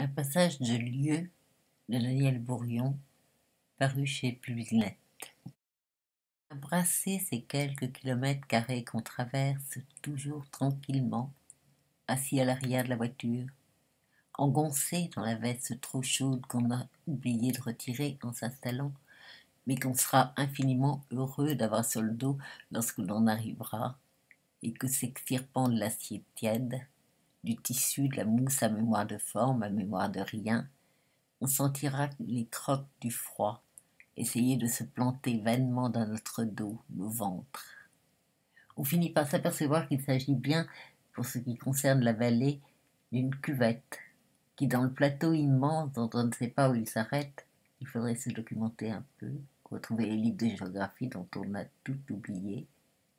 Un passage de lieu de Daniel Bourrion, paru chez Publinet. Embrasser ces quelques kilomètres carrés qu'on traverse toujours tranquillement, assis à l'arrière de la voiture, engoncé dans la veste trop chaude qu'on a oublié de retirer en s'installant, mais qu'on sera infiniment heureux d'avoir sur le dos lorsque l'on arrivera, et que s'extirpant de l'acier tiède, du tissu, de la mousse à mémoire de forme, à mémoire de rien, on sentira les crottes du froid essayer de se planter vainement dans notre dos, nos ventres. On finit par s'apercevoir qu'il s'agit bien, pour ce qui concerne la vallée, d'une cuvette, qui dans le plateau immense dont on ne sait pas où il s'arrête, il faudrait se documenter un peu, retrouver les livres de géographie dont on a tout oublié,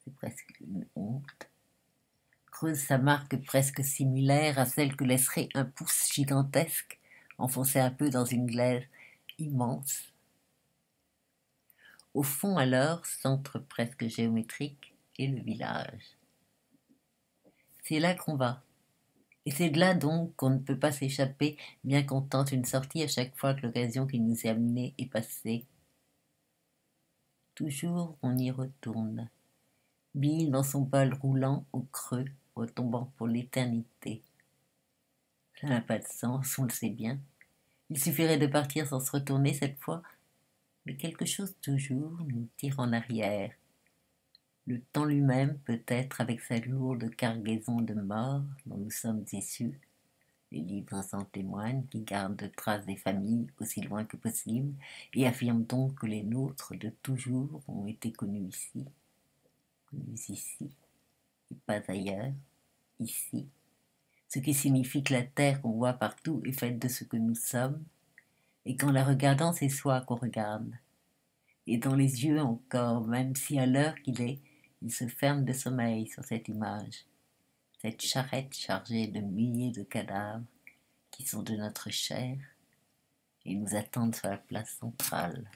c'est presque une honte, creuse sa marque presque similaire à celle que laisserait un pouce gigantesque enfoncé un peu dans une glaise immense. Au fond alors, centre presque géométrique, est le village. C'est là qu'on va. Et c'est de là donc qu'on ne peut pas s'échapper, bien qu'on tente une sortie à chaque fois que l'occasion qui nous est amenée est passée. Toujours on y retourne. Bille dans son bol roulant au creux, retombant pour l'éternité. Ça n'a pas de sens, on le sait bien. Il suffirait de partir sans se retourner cette fois, mais quelque chose toujours nous tire en arrière. Le temps lui-même, peut-être, avec sa lourde cargaison de morts dont nous sommes issus, les livres en témoignent, qui gardent trace des familles aussi loin que possible, et affirment donc que les nôtres de toujours ont été connus ici, et pas ailleurs, ici, ce qui signifie que la terre qu'on voit partout est faite de ce que nous sommes, et qu'en la regardant, c'est soi qu'on regarde, et dans les yeux encore, même si à l'heure qu'il est, il se ferme de sommeil sur cette image, cette charrette chargée de milliers de cadavres qui sont de notre chair et nous attendent sur la place centrale.